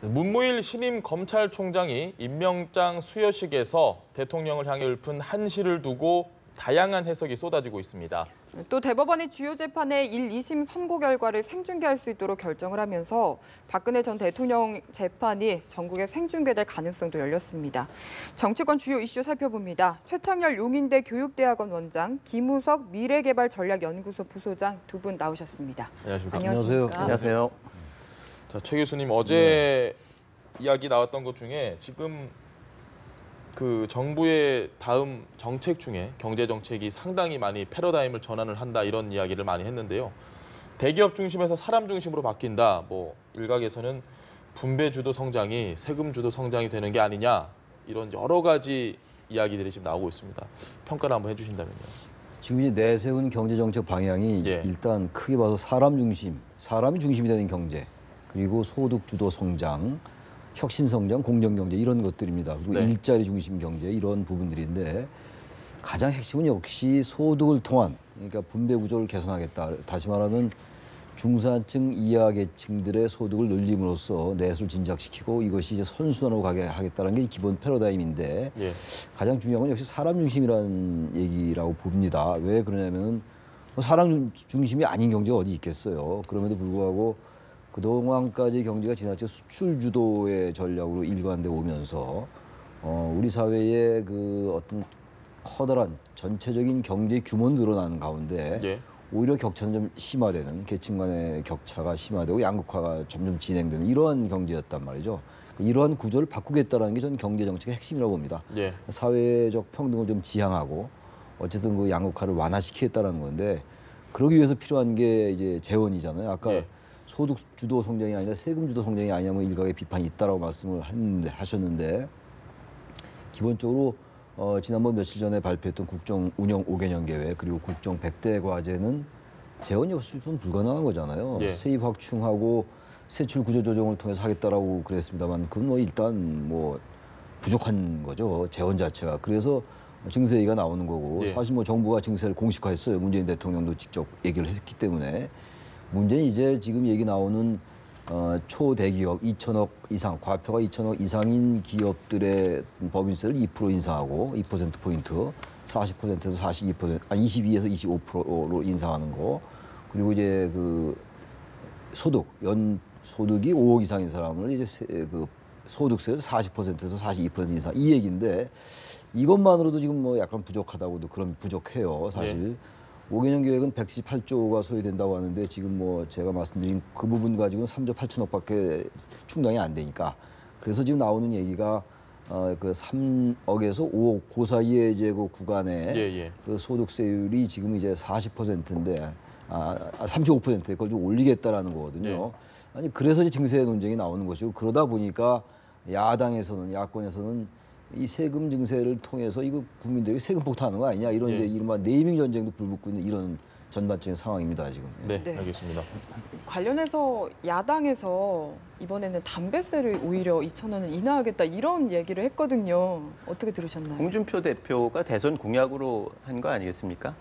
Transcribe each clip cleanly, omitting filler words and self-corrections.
문무일 신임 검찰총장이 임명장 수여식에서 대통령을 향해 읊은 한시를 두고 다양한 해석이 쏟아지고 있습니다. 또 대법원이 주요 재판의 1, 2심 선고 결과를 생중계할 수 있도록 결정을 하면서 박근혜 전 대통령 재판이 전국에 생중계될 가능성도 열렸습니다. 정치권 주요 이슈 살펴봅니다. 최창렬 용인대 교육대학원 원장, 김우석 미래개발전략연구소 부소장 두 분 나오셨습니다. 안녕하십니까? 안녕하십니까? 안녕하세요. 자, 최 교수님 어제 이야기 나왔던 것 중에 지금 그 정부의 다음 정책 중에 경제 정책이 상당히 많이 패러다임을 전환을 한다 이런 이야기를 많이 했는데요. 대기업 중심에서 사람 중심으로 바뀐다. 뭐 일각에서는 분배 주도 성장이 세금 주도 성장이 되는 게 아니냐 이런 여러 가지 이야기들이 지금 나오고 있습니다. 평가를 한번 해주신다면요. 지금 이제 내세운 경제 정책 방향이 일단 크게 봐서 사람 중심, 사람이 중심이 되는 경제, 그리고 소득 주도 성장, 혁신 성장, 공정 경제 이런 것들입니다. 그리고 일자리 중심 경제 이런 부분들인데 가장 핵심은 역시 소득을 통한, 그러니까 분배 구조를 개선하겠다. 다시 말하면 중산층 이하 계층들의 소득을 늘림으로써 내수를 진작시키고 이것이 이제 선순환으로 가게 하겠다는 게 기본 패러다임인데 가장 중요한 건 역시 사람 중심이라는 얘기라고 봅니다. 왜 그러냐면은 사람 중심이 아닌 경제가 어디 있겠어요. 그럼에도 불구하고 그동안까지 경제가 지나쳐 수출 주도의 전략으로 일관돼 오면서 우리 사회의 그 어떤 커다란 전체적인 경제 규모는 늘어나는 가운데 오히려 격차는 좀 심화되는, 계층 간의 격차가 심화되고 양극화가 점점 진행되는 이러한 경제였단 말이죠. 이러한 구조를 바꾸겠다는 게 저는 경제 정책의 핵심이라고 봅니다. 사회적 평등을 좀 지향하고 어쨌든 그 양극화를 완화시키겠다는 건데 그러기 위해서 필요한 게 이제 재원이잖아요. 아까 소득 주도 성장이 아니라 세금 주도 성장이 아니냐면 일각의 비판이 있다라고 말씀을 하셨는데 기본적으로 지난번 며칠 전에 발표했던 국정 운영 5개년 계획 그리고 국정 100대 과제는 재원이 없으면 불가능한 거잖아요. 세입 확충하고 세출 구조 조정을 통해서 하겠다라고 그랬습니다만 그건 뭐 일단 뭐 부족한 거죠. 재원 자체가. 그래서 증세 얘기가 나오는 거고 사실 뭐 정부가 증세를 공식화했어요. 문재인 대통령도 직접 얘기를 했기 때문에 문제는 이제 지금 얘기 나오는 초대기업 2천억 이상, 과표가 2천억 이상인 기업들의 법인세를 2% 인상하고 2%포인트, 40%에서 42%, 22에서 25%로 인상하는 거. 그리고 이제 그 소득, 연 소득이 5억 이상인 사람을 이제 그 소득세를 40%에서 42% 인상. 이 얘기인데 이것만으로도 지금 뭐 약간 부족하다고도 그런 부족해요, 사실. 5개년 계획은 118조가 소요된다고 하는데 지금 뭐 제가 말씀드린 그 부분 가지고는 3조 8천억밖에 충당이 안 되니까 그래서 지금 나오는 얘기가 그 3억에서 5억 그 사이에 이제 그 구간에 그 소득세율이 지금 이제 40%인데 35%에 그걸 좀 올리겠다라는 거거든요. 아니 그래서 이제 증세 논쟁이 나오는 것이고 그러다 보니까 야권에서는 이 세금 증세를 통해서 이거 국민들에게 세금 폭탄하는 거 아니냐 이런 이제 이른바 네이밍 전쟁도 불붙고 있는 이런 전반적인 상황입니다 지금. 네, 알겠습니다. 관련해서 야당에서 이번에는 담배세를 오히려 2,000원을 인하하겠다 이런 얘기를 했거든요. 어떻게 들으셨나요? 홍준표 대표가 대선 공약으로 한 거 아니겠습니까?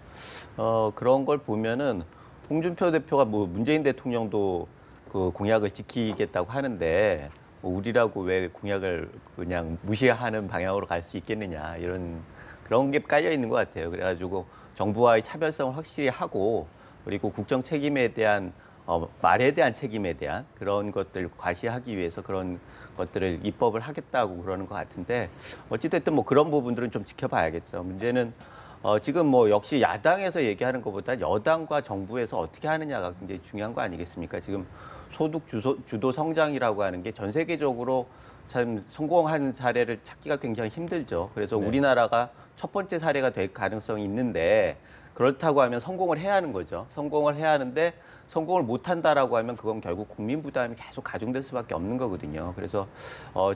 그런 걸 보면은 홍준표 대표가 뭐 문재인 대통령도 그 공약을 지키겠다고 하는데 뭐 우리라고 왜 공약을 그냥 무시하는 방향으로 갈 수 있겠느냐 이런 그런 게 깔려 있는 것 같아요. 그래가지고 정부와의 차별성을 확실히 하고 그리고 국정 책임에 대한 말에 대한 책임에 대한 그런 것들 과시하기 위해서 그런 것들을 입법을 하겠다고 그러는 것 같은데 어찌됐든 뭐 그런 부분들은 좀 지켜봐야겠죠. 문제는 지금 뭐 역시 야당에서 얘기하는 것보다 여당과 정부에서 어떻게 하느냐가 굉장히 중요한 거 아니겠습니까? 지금 소득 주도 성장이라고 하는 게 전 세계적으로 참 성공한 사례를 찾기가 굉장히 힘들죠. 그래서 우리나라가 첫 번째 사례가 될 가능성이 있는데 그렇다고 하면 성공을 해야 하는 거죠. 성공을 해야 하는데 성공을 못한다라고 하면 그건 결국 국민 부담이 계속 가중될 수밖에 없는 거거든요. 그래서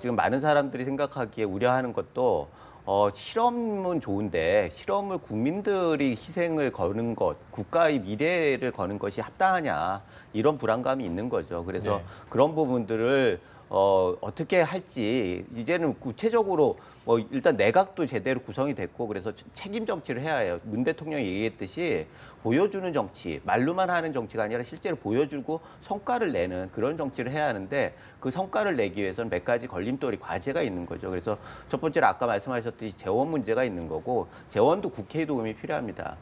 지금 많은 사람들이 생각하기에 우려하는 것도 실험은 좋은데 실험을 국민들이 희생을 거는 것, 국가의 미래를 거는 것이 합당하냐 이런 불안감이 있는 거죠. 그래서 그런 부분들을 어떻게 할지 이제는 구체적으로 뭐 일단 내각도 제대로 구성이 됐고 그래서 책임 정치를 해야 해요. 문 대통령이 얘기했듯이 보여주는 정치, 말로만 하는 정치가 아니라 실제로 보여주고 성과를 내는 그런 정치를 해야 하는데 그 성과를 내기 위해서는 몇 가지 걸림돌이 과제가 있는 거죠. 그래서 첫 번째로 아까 말씀하셨듯이 재원 문제가 있는 거고 재원도 국회의 도움이 필요합니다.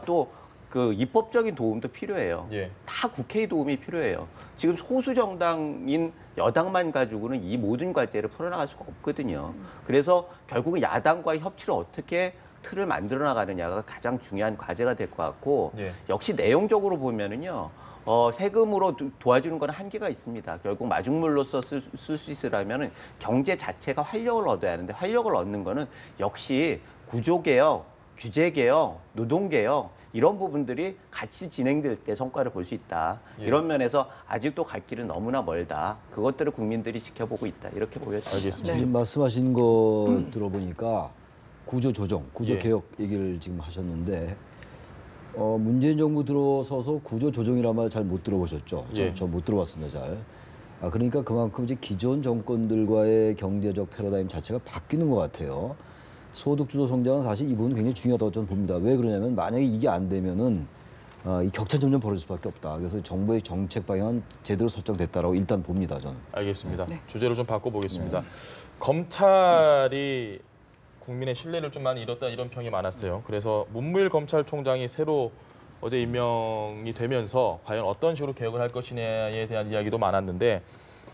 또 그 입법적인 도움도 필요해요. 예. 다 국회의 도움이 필요해요. 지금 소수 정당인 여당만 가지고는 이 모든 과제를 풀어나갈 수가 없거든요. 그래서 결국은 야당과의 협치를 어떻게 틀을 만들어 나가느냐가 가장 중요한 과제가 될 것 같고 예. 역시 내용적으로 보면은요. 세금으로 도와주는 건 한계가 있습니다. 결국 마중물로서 쓸 수 있으려면 경제 자체가 활력을 얻어야 하는데 활력을 얻는 거는 역시 구조개혁, 규제개혁, 노동개혁 이런 부분들이 같이 진행될 때 성과를 볼 수 있다. 예. 이런 면에서 아직도 갈 길은 너무나 멀다. 그것들을 국민들이 지켜보고 있다. 이렇게 보여집니다. 알겠습니다. 지금 말씀하신 거 들어보니까 구조 조정, 구조 예. 개혁 얘기를 지금 하셨는데 문재인 정부 들어서서 구조 조정이란 말 잘 못 들어보셨죠? 예. 저 못 들어봤습니다, 잘. 그러니까 그만큼 이제 기존 정권들과의 경제적 패러다임 자체가 바뀌는 것 같아요. 소득 주도 성장은 사실 이 부분은 굉장히 중요하다고 저는 봅니다. 왜 그러냐면 만약에 이게 안 되면은 이 격차 점점 벌어질 수밖에 없다. 그래서 정부의 정책 방향은 제대로 설정됐다라고 일단 봅니다, 저는. 알겠습니다. 네. 주제로 좀 바꿔보겠습니다. 검찰이 국민의 신뢰를 좀 많이 잃었다 이런 평이 많았어요. 그래서 문무일 검찰총장이 새로 어제 임명이 되면서 과연 어떤 식으로 개혁을 할 것이냐에 대한 이야기도 많았는데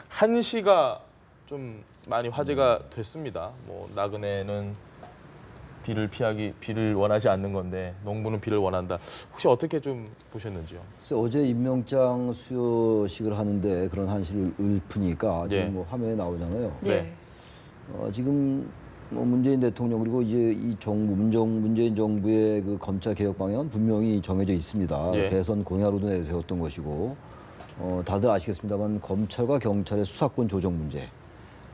한시가 좀 많이 화제가 됐습니다. 뭐 나그네는 비를 원하지 않는 건데 농부는 비를 원한다. 혹시 어떻게 좀 보셨는지요? 그래서 어제 임명장 수여식을 하는데 그런 한시를 읊으니까 지금 예. 뭐 화면에 나오잖아요. 네. 지금 뭐 문재인 대통령 그리고 이제 이 정부 문재인 정부의 그 검찰 개혁 방향은 분명히 정해져 있습니다. 예. 대선 공약으로도 내세웠던 것이고 다들 아시겠습니다만 검찰과 경찰의 수사권 조정 문제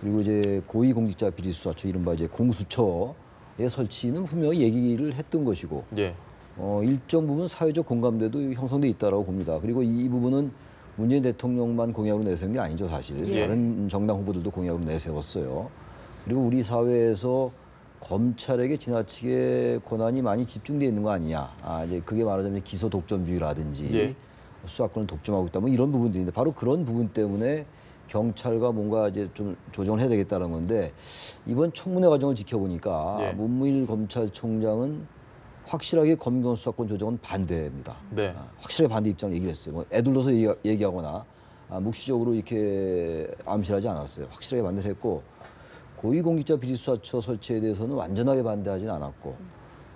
그리고 이제 고위공직자 비리 수사처 이른바 이제 공수처의 설치는 분명히 얘기를 했던 것이고 예. 일정 부분 사회적 공감대도 형성돼 있다라고 봅니다. 그리고 이 부분은 문재인 대통령만 공약으로 내세운 게 아니죠, 사실. 예. 다른 정당 후보들도 공약으로 내세웠어요. 그리고 우리 사회에서 검찰에게 지나치게 권한이 많이 집중돼 있는 거 아니냐. 이제 그게 말하자면 기소 독점주의라든지 예. 수사권을 독점하고 있다. 뭐 이런 부분들인데 바로 그런 부분 때문에 경찰과 뭔가 이제 좀 조정을 해야 되겠다는 건데 이번 청문회 과정을 지켜보니까 예. 문무일 검찰총장은 확실하게 검경 수사권 조정은 반대입니다. 네. 확실하게 반대 입장을 얘기를 했어요. 뭐 애둘러서 얘기하거나 묵시적으로 이렇게 암시하지 않았어요. 확실하게 반대를 했고 고위공직자 비리수사처 설치에 대해서는 완전하게 반대하지는 않았고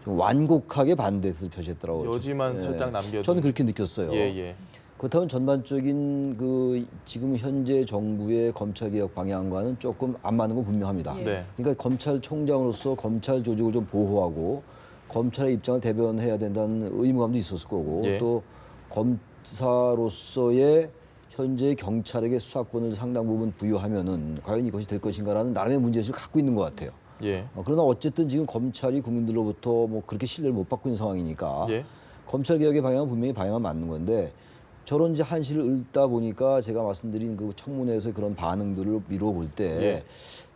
좀 완곡하게 반대 뜻을 표시했더라고요. 여지만 살짝 남겨둔. 저는 그렇게 느꼈어요. 예. 그렇다면 전반적인 그 지금 현재 정부의 검찰개혁 방향과는 조금 안 맞는 건 분명합니다. 예. 네. 그러니까 검찰총장으로서 검찰 조직을 좀 보호하고 검찰의 입장을 대변해야 된다는 의무감도 있었을 거고 예. 또 검사로서의 현재 경찰에게 수사권을 상당 부분 부여하면은 과연 이것이 될 것인가라는 나름의 문제의식을 갖고 있는 것 같아요. 예. 그러나 어쨌든 지금 검찰이 국민들로부터 뭐 그렇게 신뢰를 못 받고 있는 상황이니까 예. 검찰 개혁의 방향은 분명히 방향은 맞는 건데 저런 이제 한시를 읽다 보니까 제가 말씀드린 그 청문회에서 그런 반응들을 미루어 볼 때 예.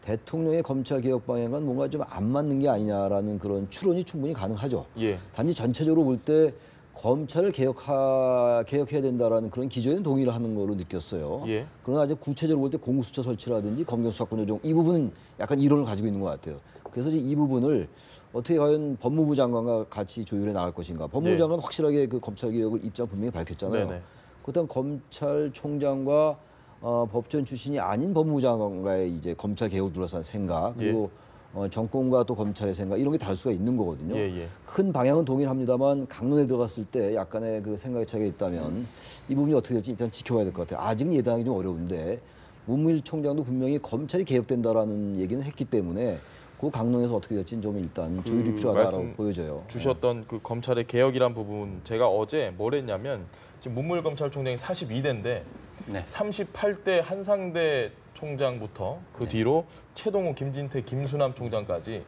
대통령의 검찰 개혁 방향과는 뭔가 좀 안 맞는 게 아니냐라는 그런 추론이 충분히 가능하죠. 예. 단지 전체적으로 볼 때 검찰을 개혁해야 된다라는 그런 기조에는 동의를 하는 거로 느꼈어요. 예. 그러나 이제 구체적으로 볼 때 공수처 설치라든지 검경 수사권 조정 이 부분은 약간 이론을 가지고 있는 것 같아요. 그래서 이제 이 부분을 어떻게 과연 법무부 장관과 같이 조율해 나갈 것인가. 법무부 네. 장관은 확실하게 그 검찰 개혁을 입장 분명히 밝혔잖아요. 네네. 그렇다면 검찰총장과 법전 출신이 아닌 법무부 장관과의 이제 검찰 개혁을 둘러싼 생각 그리고 정권과 또 검찰의 생각 이런 게 다를 수가 있는 거거든요. 예. 큰 방향은 동일합니다만 강론에 들어갔을 때 약간의 그 생각의 차이가 있다면 이 부분이 어떻게 될지 일단 지켜봐야 될 것 같아요. 아직은 예단하기 좀 어려운데 문무일 총장도 분명히 검찰이 개혁된다라는 얘기는 했기 때문에 그 강론에서 어떻게 될지는 좀 일단 조율이 필요하다고 말씀 보여져요. 주셨던 그 검찰의 개혁이란 부분 제가 어제 뭘 했냐면 지금 문무일 검찰총장이 42대인데 네. 38대 한상대 총장부터 그 뒤로 최동호, 김진태, 김수남 총장까지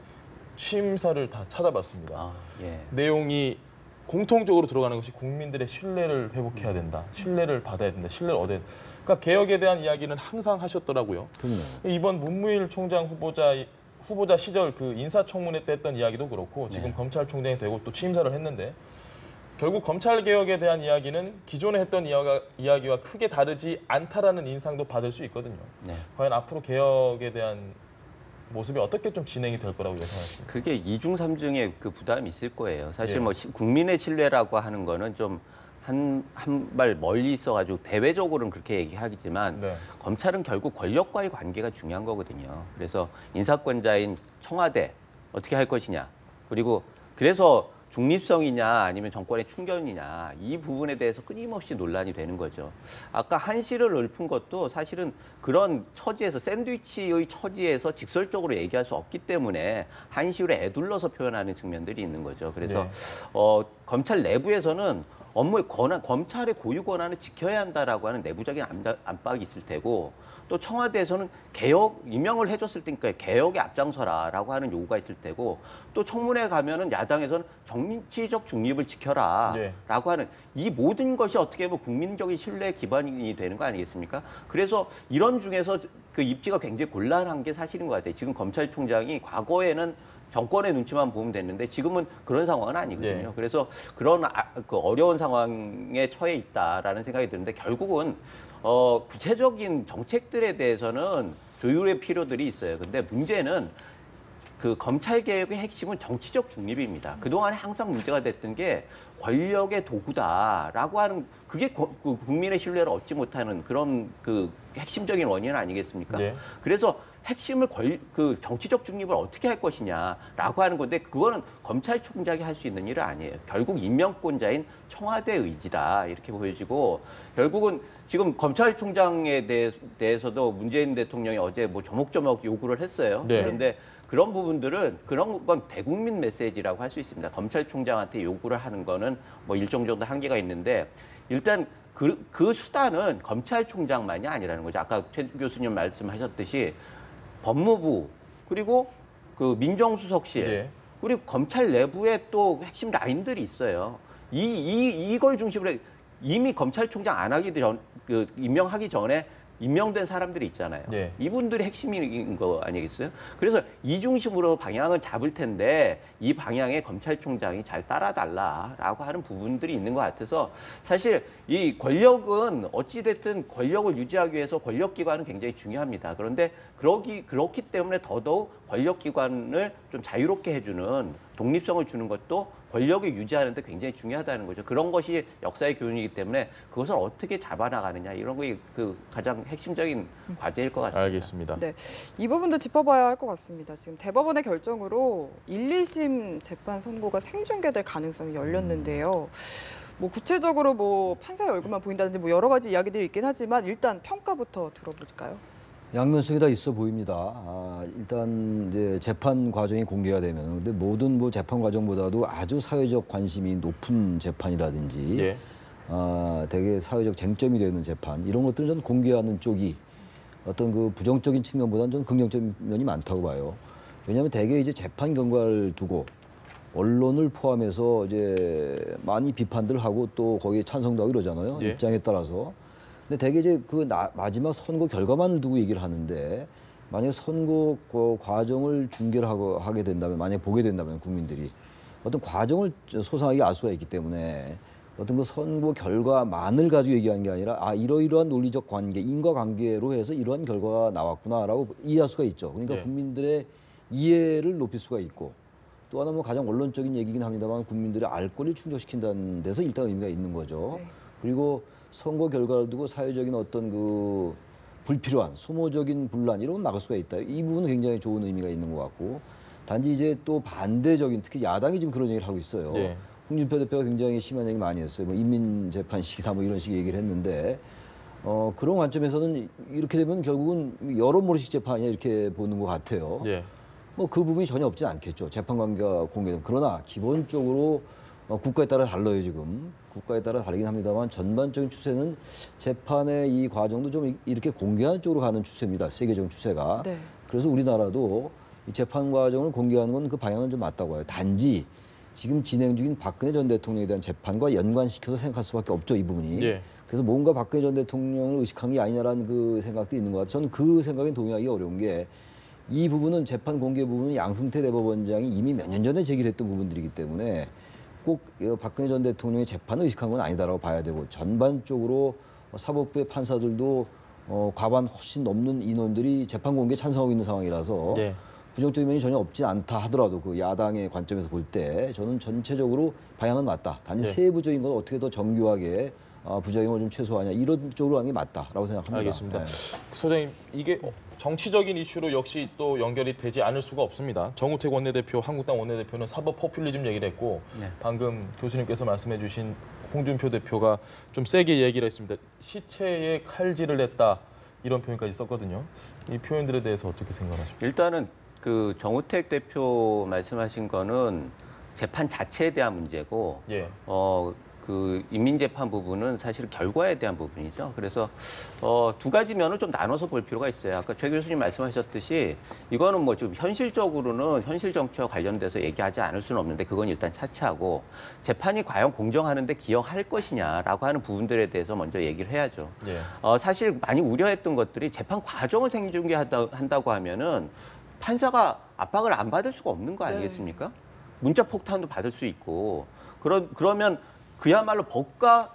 취임사를 다 찾아봤습니다. 예. 내용이 공통적으로 들어가는 것이 국민들의 신뢰를 회복해야 된다. 신뢰를 받아야 된다. 신뢰를 얻어야 된다. 그러니까 개혁에 대한 이야기는 항상 하셨더라고요. 이번 문무일 총장 후보자 시절 그 인사청문회 때 했던 이야기도 그렇고 지금 검찰총장이 되고 또 취임사를 했는데 결국 검찰 개혁에 대한 이야기는 기존에 했던 이야기와 크게 다르지 않다라는 인상도 받을 수 있거든요. 네. 과연 앞으로 개혁에 대한 모습이 어떻게 좀 진행이 될 거라고 예상하십니까? 그게 이중삼중의 그 부담이 있을 거예요. 사실 예. 뭐 국민의 신뢰라고 하는 거는 좀 한 발 멀리 있어가지고 대외적으로는 그렇게 얘기하겠지만 네. 검찰은 결국 권력과의 관계가 중요한 거거든요. 그래서 인사권자인 청와대 어떻게 할 것이냐, 그리고 그래서 중립성이냐 아니면 정권의 충견이냐 이 부분에 대해서 끊임없이 논란이 되는 거죠. 아까 한시를 읊은 것도 사실은 그런 처지에서 샌드위치의 처지에서 직설적으로 얘기할 수 없기 때문에 한시를 애둘러서 표현하는 측면들이 있는 거죠. 그래서 네. 검찰 내부에서는 업무의 권한, 검찰의 고유 권한을 지켜야 한다라고 하는 내부적인 안팎이 있을 테고 또 청와대에서는 개혁 임명을 해줬을 테니까 개혁에 앞장서라라고 하는 요구가 있을 테고 또 청문회 가면은 야당에서는 정치적 중립을 지켜라라고 네. 하는 이 모든 것이 어떻게 보면 국민적인 신뢰 기반이 되는 거 아니겠습니까? 그래서 이런 중에서 그 입지가 굉장히 곤란한 게 사실인 것 같아요. 지금 검찰총장이 과거에는 정권의 눈치만 보면 됐는데 지금은 그런 상황은 아니거든요. 네. 그래서 그런 그 어려운 상황에 처해 있다라는 생각이 드는데 결국은 구체적인 정책들에 대해서는 조율의 필요들이 있어요. 근데 문제는 그 검찰 개혁의 핵심은 정치적 중립입니다. 그동안에 항상 문제가 됐던 게 권력의 도구다라고 하는 그게 국민의 신뢰를 얻지 못하는 그런 그 핵심적인 원인 아니겠습니까? 네. 그래서 핵심을 그 정치적 중립을 어떻게 할 것이냐라고 하는 건데 그거는 검찰총장이 할 수 있는 일은 아니에요. 결국 임명권자인 청와대 의지다 이렇게 보여지고 결국은 지금 검찰총장에 대해서도 문재인 대통령이 어제 뭐 조목조목 요구를 했어요. 네. 그런데 그런 부분들은 그런 건 대국민 메시지라고 할 수 있습니다. 검찰총장한테 요구를 하는 거는 뭐 일정 정도 한계가 있는데 일단 그 수단은 검찰총장만이 아니라는 거죠. 아까 최 교수님 말씀하셨듯이 법무부 그리고 그 민정수석실 예. 그리고 검찰 내부에 또 핵심 라인들이 있어요. 이걸 중심으로 이미 검찰총장 안 하기 전, 그 임명하기 전에 임명된 사람들이 있잖아요. 네. 이분들이 핵심인 거 아니겠어요? 그래서 이 중심으로 방향을 잡을 텐데 이 방향에 검찰총장이 잘 따라달라라고 하는 부분들이 있는 것 같아서 사실 이 권력은 어찌됐든 권력을 유지하기 위해서 권력기관은 굉장히 중요합니다. 그런데 그렇기 때문에 더더욱 권력기관을 좀 자유롭게 해주는 독립성을 주는 것도 권력을 유지하는 데 굉장히 중요하다는 거죠. 그런 것이 역사의 교훈이기 때문에 그것을 어떻게 잡아나가느냐 이런 게 그 가장 핵심적인 과제일 것 같습니다. 알겠습니다. 네, 이 부분도 짚어봐야 할 것 같습니다. 지금 대법원의 결정으로 1, 2심 재판 선고가 생중계될 가능성이 열렸는데요. 뭐 구체적으로 뭐 판사의 얼굴만 보인다든지 뭐 여러 가지 이야기들이 있긴 하지만 일단 평가부터 들어볼까요? 양면성이 다 있어 보입니다. 일단 이제 재판 과정이 공개가 되면, 근데 모든 뭐 재판 과정보다도 아주 사회적 관심이 높은 재판이라든지, 예. 되게 사회적 쟁점이 되는 재판 이런 것들은 전 공개하는 쪽이 어떤 그 부정적인 측면보다는 좀 긍정적인 면이 많다고 봐요. 왜냐하면 대개 이제 재판 결과를 두고 언론을 포함해서 이제 많이 비판들 하고 또 거기에 찬성도 하고 이러잖아요. 예. 입장에 따라서. 근데 대개 이제 그 마지막 선거 결과만을 두고 얘기를 하는데 만약 선거 그 과정을 중계를 하게 된다면, 만약 보게 된다면 국민들이 어떤 과정을 소상하게 알 수가 있기 때문에 어떤 그 선거 결과만을 가지고 얘기하는 게 아니라 이러이러한 논리적 관계, 인과관계로 해서 이러한 결과가 나왔구나라고 이해할 수가 있죠. 그러니까 네. 국민들의 이해를 높일 수가 있고 또 하나 뭐 가장 원론적인 얘기긴 합니다만 국민들의 알 권리를 충족시킨다는 데서 일단 의미가 있는 거죠. 네. 그리고 선거 결과를 두고 사회적인 어떤 그 불필요한 소모적인 분란 이런 건 막을 수가 있다. 이 부분은 굉장히 좋은 의미가 있는 것 같고 단지 이제 또 반대적인 특히 야당이 지금 그런 얘기를 하고 있어요. 네. 홍준표 대표가 굉장히 심한 얘기 많이 했어요. 뭐 인민재판식이다 뭐 이런 식의 얘기를 했는데 그런 관점에서는 이렇게 되면 결국은 여러모로식 재판이야 이렇게 보는 것 같아요. 예. 뭐 그 부분이 전혀 없진 않겠죠. 재판 관계가 공개되면. 그러나 기본적으로 국가에 따라 달라요 지금. 국가에 따라 다르긴 합니다만 전반적인 추세는 재판의 이 과정도 좀 이렇게 공개하는 쪽으로 가는 추세입니다. 세계적인 추세가. 네. 그래서 우리나라도 이 재판 과정을 공개하는 건 그 방향은 좀 맞다고 해요. 단지 지금 진행 중인 박근혜 전 대통령에 대한 재판과 연관시켜서 생각할 수밖에 없죠, 이 부분이. 예. 그래서 뭔가 박근혜 전 대통령을 의식한 게 아니냐라는 그 생각도 있는 것 같아요. 저는 그 생각에 동의하기 어려운 게 이 부분은 재판 공개 부분은 양승태 대법원장이 이미 몇 년 전에 제기했던 부분들이기 때문에 꼭 박근혜 전 대통령의 재판을 의식한 건 아니다라고 봐야 되고 전반적으로 사법부의 판사들도 과반 훨씬 넘는 인원들이 재판 공개에 찬성하고 있는 상황이라서 네. 부정적인 면이 전혀 없지 않다 하더라도 그 야당의 관점에서 볼 때 저는 전체적으로 방향은 맞다. 단지 네. 세부적인 건 어떻게 더 정교하게 부작용을 좀 최소화하냐 이런 쪽으로 하는 게 맞다라고 생각합니다. 알겠습니다. 네. 소장님, 이게 정치적인 이슈로 역시 또 연결이 되지 않을 수가 없습니다. 정우택 원내대표, 한국당 원내대표는 사법 포퓰리즘 얘기를 했고 네. 방금 교수님께서 말씀해 주신 홍준표 대표가 좀 세게 얘기를 했습니다. 시체에 칼질을 했다 이런 표현까지 썼거든요. 이 표현들에 대해서 어떻게 생각하십니까? 일단은 그 정우택 대표 말씀하신 거는 재판 자체에 대한 문제고 예. 그 인민재판 부분은 사실 결과에 대한 부분이죠. 그래서 두 가지 면을 좀 나눠서 볼 필요가 있어요. 아까 최 교수님 말씀하셨듯이 이거는 뭐 좀 현실적으로는 현실 정치와 관련돼서 얘기하지 않을 수는 없는데 그건 일단 차치하고 재판이 과연 공정하는데 기여할 것이냐라고 하는 부분들에 대해서 먼저 얘기를 해야죠. 예. 사실 많이 우려했던 것들이 재판 과정을 생중계한다고 하면은 판사가 압박을 안 받을 수가 없는 거 아니겠습니까? 문자 폭탄도 받을 수 있고 그러면 그야말로 법과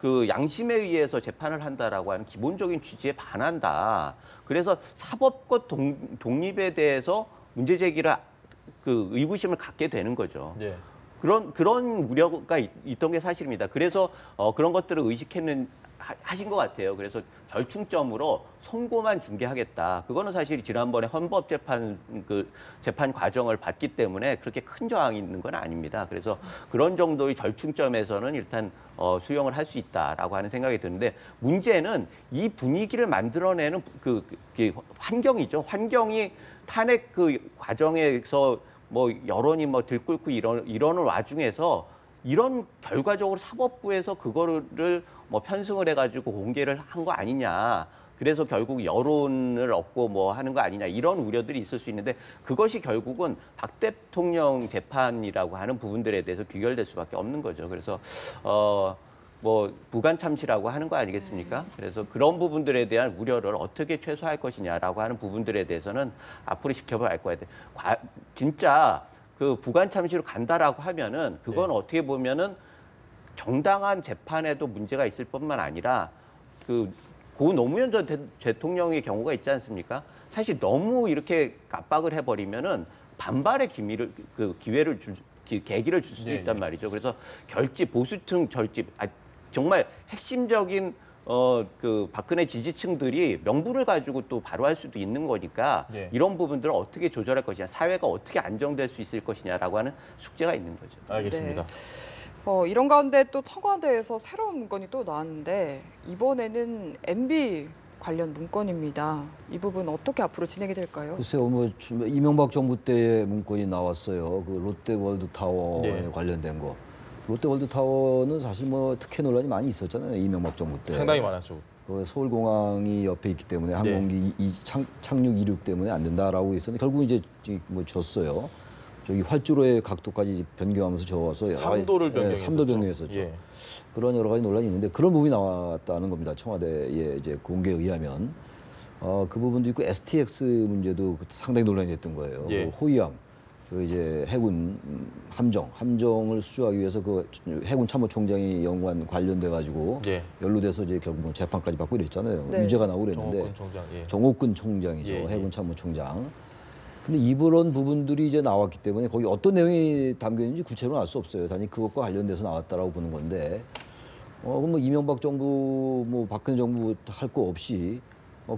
그 양심에 의해서 재판을 한다라고 하는 기본적인 취지에 반한다. 그래서 사법과 독립에 대해서 문제 제기를 그 의구심을 갖게 되는 거죠. 예. 그런 우려가 있던 게 사실입니다. 그래서 그런 것들을 하신 것 같아요. 그래서 절충점으로 선고만 중개하겠다. 그거는 사실 지난번에 헌법재판 재판 과정을 봤기 때문에 그렇게 큰 저항이 있는 건 아닙니다. 그래서 그런 정도의 절충점에서는 일단 수용을 할 수 있다라고 하는 생각이 드는데 문제는 이 분위기를 만들어내는 그 환경이죠. 환경이 탄핵 그 과정에서 뭐 여론이 뭐 들끓고 이러는 와중에서 이런 결과적으로 사법부에서 그거를 뭐 편승을 해가지고 공개를 한 거 아니냐. 그래서 결국 여론을 얻고 뭐 하는 거 아니냐. 이런 우려들이 있을 수 있는데 그것이 결국은 박 대통령 재판이라고 하는 부분들에 대해서 귀결될 수밖에 없는 거죠. 그래서 뭐 부관 참시라고 하는 거 아니겠습니까? 그래서 그런 부분들에 대한 우려를 어떻게 최소화할 것이냐라고 하는 부분들에 대해서는 앞으로 지켜봐야 할 거야. 진짜 그 부관 참시로 간다라고 하면은 그건 어떻게 보면은 정당한 재판에도 문제가 있을 뿐만 아니라 고 노무현 전 대통령의 경우가 있지 않습니까? 사실 너무 이렇게 압박을 해버리면은 반발의 기회를 계기를 줄 수도 있단 말이죠. 그래서 보수층 결집, 정말 핵심적인 그 박근혜 지지층들이 명분을 가지고 또 바로 할 수도 있는 거니까 이런 부분들을 어떻게 조절할 것이냐, 사회가 어떻게 안정될 수 있을 것이냐라고 하는 숙제가 있는 거죠. 알겠습니다. 이런 가운데 또 청와대에서 새로운 문건이 또 나왔는데 이번에는 MB 관련 문건입니다. 이 부분 어떻게 앞으로 진행이 될까요? 글쎄요, 뭐 이명박 정부 때 문건이 나왔어요. 그 롯데월드 타워에 관련된 거. 롯데월드 타워는 사실 뭐 특혜 논란이 많이 있었잖아요. 이명박 정부 때. 상당히 많았죠. 서울공항이 옆에 있기 때문에 항공기 착륙 이륙 때문에 안 된다라고 했었는데 결국 이제 뭐 졌어요. 저기 활주로의 각도까지 변경하면서 저어서 3도를 변경했었죠. 3도 변경했었죠. 그런 여러 가지 논란이 있는데 그런 부분이 나왔다는 겁니다. 청와대의 이제 공개에 의하면 그 부분도 있고 STX 문제도 상당히 논란이 됐던 거예요. 그 호위함, 이제 해군 함정을 수주하기 위해서 그 해군 참모총장이 연관 관련돼 가지고 연루돼서 이제 결국 뭐 재판까지 받고 이랬잖아요. 유죄가 나오고 그랬는데 정옥근 총장이죠. 해군 참모총장. 근데 이런 부분들이 이제 나왔기 때문에 거기 어떤 내용이 담겨 있는지 구체로는 알 수 없어요. 단지 그것과 관련돼서 나왔다라고 보는 건데, 그럼 뭐 이명박 정부, 뭐 박근혜 정부 할 거 없이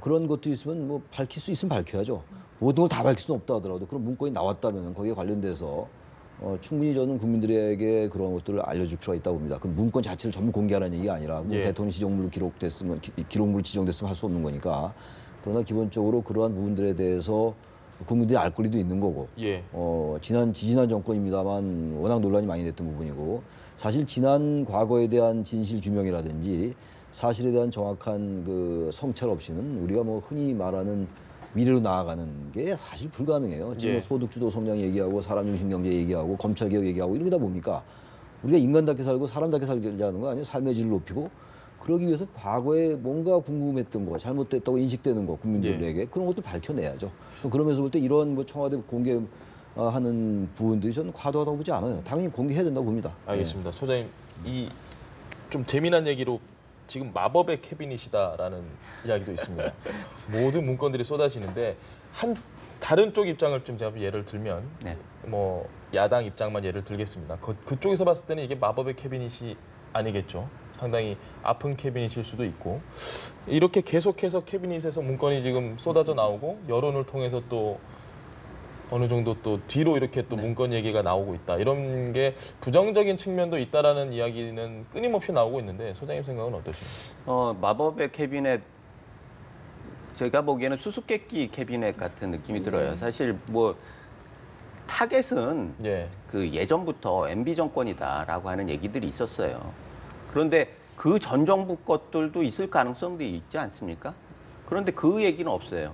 그런 것도 있으면 뭐 밝힐 수 있으면 밝혀야죠. 모든 걸 다 밝힐 수는 없다 하더라도 그런 문건이 나왔다면 거기에 관련돼서 충분히 저는 국민들에게 그런 것들을 알려줄 필요가 있다고 봅니다. 그 문건 자체를 전부 공개하라는 얘기가 아니라 뭐 대통령 지정물로 기록물 지정됐으면 할 수 없는 거니까. 그러나 기본적으로 그러한 부분들에 대해서 국민들이 알 권리도 있는 거고, 지지난 정권입니다만 워낙 논란이 많이 됐던 부분이고, 사실 지난 과거에 대한 진실 규명이라든지 사실에 대한 정확한 그 성찰 없이는 우리가 뭐 흔히 말하는 미래로 나아가는 게 사실 불가능해요. 지금 예. 소득주도 성장 얘기하고 사람 중심 경제 얘기하고 검찰 개혁 얘기하고 이러다 보니까 우리가 인간답게 살고 사람답게 살자는 거 아니에요? 삶의 질을 높이고 그러기 위해서 과거에 뭔가 궁금했던 거, 잘못됐다고 인식되는 거 국민들에게 그런 것도 밝혀내야죠. 그래서 그러면서 볼 때 이런 뭐 청와대 공개하는 부분들이 저는 과도하다고 보지 않아요. 당연히 공개해야 된다고 봅니다. 알겠습니다. 소장님, 이 좀 재미난 얘기로 지금 마법의 캐비닛이다라는 이야기도 있습니다. 모든 문건들이 쏟아지는데 다른 쪽 입장을 좀 제가 예를 들면 네. 뭐 야당 입장만 예를 들겠습니다. 그쪽에서 봤을 때는 이게 마법의 캐비닛이 아니겠죠. 상당히 아픈 캐비닛일 수도 있고 이렇게 계속해서 캐비닛에서 문건이 지금 쏟아져 나오고 여론을 통해서 또 어느 정도 또 뒤로 이렇게 또 문건 얘기가 나오고 있다. 이런 게 부정적인 측면도 있다라는 이야기는 끊임없이 나오고 있는데 소장님 생각은 어떠십니까? 마법의 캐비넷 제가 보기에는 수수께끼 캐비넷 같은 느낌이 들어요. 사실 뭐 타겟은 예. 그 예전부터 MB 정권이다라고 하는 얘기들이 있었어요. 그런데 그 전 정부 것들도 있을 가능성도 있지 않습니까? 그런데 그 얘기는 없어요.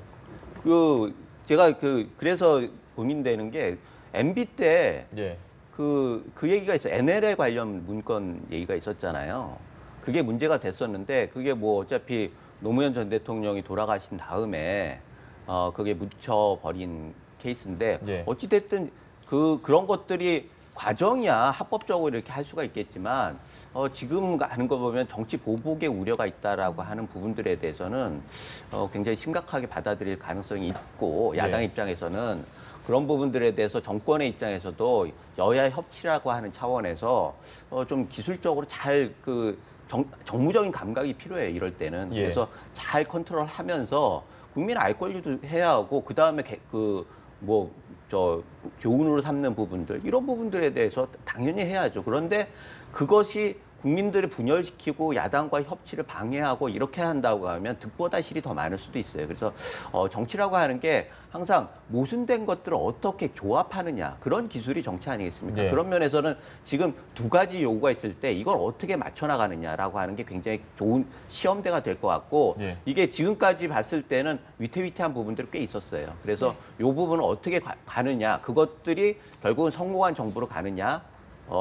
제가 그래서 고민되는 게 MB 때 예. 그 얘기가 있어요. NLL 관련 문건 얘기가 있었잖아요. 그게 문제가 됐었는데 그게 뭐 어차피 노무현 전 대통령이 돌아가신 다음에 그게 묻혀버린 케이스인데 예. 어찌됐든 그런 것들이 과정이야 합법적으로 이렇게 할 수가 있겠지만 지금 하는 거 보면 정치 보복의 우려가 있다라고 하는 부분들에 대해서는 굉장히 심각하게 받아들일 가능성이 있고 야당 예. 입장에서는 그런 부분들에 대해서 정권의 입장에서도 여야 협치라고 하는 차원에서 좀 기술적으로 잘 정무적인 감각이 필요해요. 이럴 때는. 예. 그래서 잘 컨트롤하면서 국민 알 권리도 해야 하고 그다음에 교훈으로 삼는 부분들 이런 부분들에 대해서 당연히 해야죠. 그런데 그것이 국민들을 분열시키고 야당과 협치를 방해하고 이렇게 한다고 하면 득보다 실이 더 많을 수도 있어요. 그래서 정치라고 하는 게 항상 모순된 것들을 어떻게 조합하느냐 그런 기술이 정치 아니겠습니까? 네. 그런 면에서는 지금 두 가지 요구가 있을 때 이걸 어떻게 맞춰나가느냐라고 하는 게 굉장히 좋은 시험대가 될 것 같고 네. 이게 지금까지 봤을 때는 위태위태한 부분들이 꽤 있었어요. 그래서 이 부분을 어떻게 가느냐 그것들이 결국은 성공한 정부로 가느냐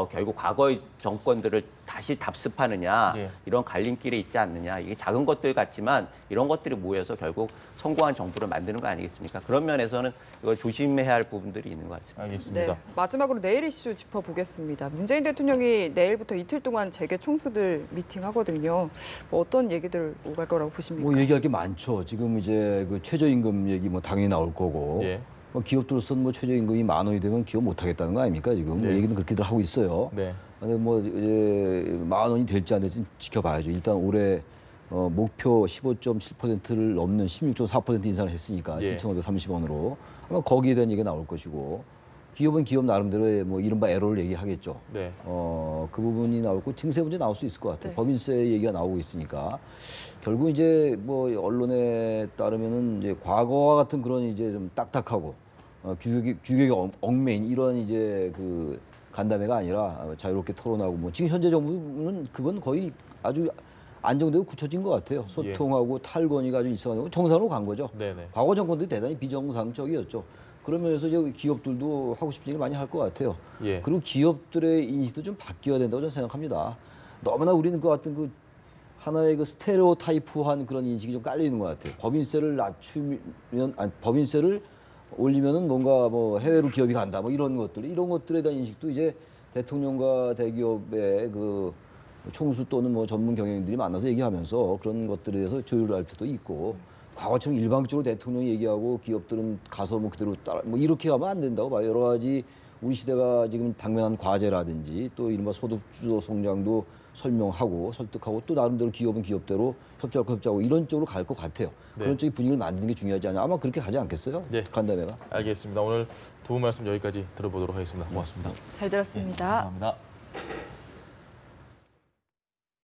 결국 과거의 정권들을 다시 답습하느냐 예. 이런 갈림길에 있지 않느냐 이게 작은 것들 같지만 이런 것들이 모여서 결국 성공한 정부를 만드는 거 아니겠습니까? 그런 면에서는 이걸 조심해야 할 부분들이 있는 것 같습니다. 알겠습니다. 네, 마지막으로 내일 이슈 짚어보겠습니다. 문재인 대통령이 내일부터 이틀 동안 재계 총수들 미팅하거든요. 뭐 어떤 얘기들 오갈 거라고 보십니까? 뭐 얘기할 게 많죠. 지금 이제 그 최저임금 얘기 뭐 당연히 나올 거고. 예. 뭐 기업들로서는 뭐 최저임금이 10,000원이 되면 기업 못 하겠다는 거 아닙니까? 지금 뭐 네. 얘기는 그렇게들 하고 있어요. 네. 근데 뭐 이제 10,000원이 될지 안 될지 지켜봐야죠. 일단 올해 목표 15.7%를 넘는 16.4% 인상을 했으니까 예. 7,530원으로 아마 거기에 대한 얘기가 나올 것이고 기업은 기업 나름대로의 뭐 이른바 에러를 얘기하겠죠. 네. 그 부분이 나오고 증세 문제 나올 수 있을 것 같아요. 네. 법인세 얘기가 나오고 있으니까 결국 이제 뭐 언론에 따르면은 이제 과거와 같은 그런 이제 좀 딱딱하고 규격이 얽매인 이런 이제 그 간담회가 아니라 자유롭게 토론하고 뭐 지금 현재 정부는 그건 거의 아주 안정되고 굳혀진 것 같아요. 소통하고 탈권위가 아주 일상화되고 정상으로 간 거죠. 네네. 과거 정권들이 대단히 비정상적이었죠. 그러면서 이제 기업들도 하고 싶은 얘기를 많이 할 것 같아요. 예. 그리고 기업들의 인식도 좀 바뀌어야 된다고 저는 생각합니다. 너무나 우리는 그 같은 그 하나의 그 스테레오 타이프한 그런 인식이 좀 깔려 있는 것 같아요. 법인세를 법인세를 올리면은 뭔가 뭐 해외로 기업이 간다 뭐 이런 것들에 대한 인식도 이제 대통령과 대기업의 그 총수 또는 뭐 전문 경영인들이 만나서 얘기하면서 그런 것들에 대해서 조율을 할 때도 있고 과거처럼 일방적으로 대통령이 얘기하고 기업들은 가서 뭐 그대로 따라 뭐 이렇게 하면 안 된다고 봐요. 여러 가지 우리 시대가 지금 당면한 과제라든지 또 이른바 소득주도 성장도 설명하고 설득하고 또 나름대로 기업은 기업대로 협조하고 이런 쪽으로 갈 것 같아요. 네. 그런 쪽의 분위기를 만드는 게 중요하지 않냐. 아마 그렇게 가지 않겠어요? 네. 간담회가. 알겠습니다. 오늘 두 분 말씀 여기까지 들어보도록 하겠습니다. 고맙습니다. 잘 들었습니다. 감사합니다.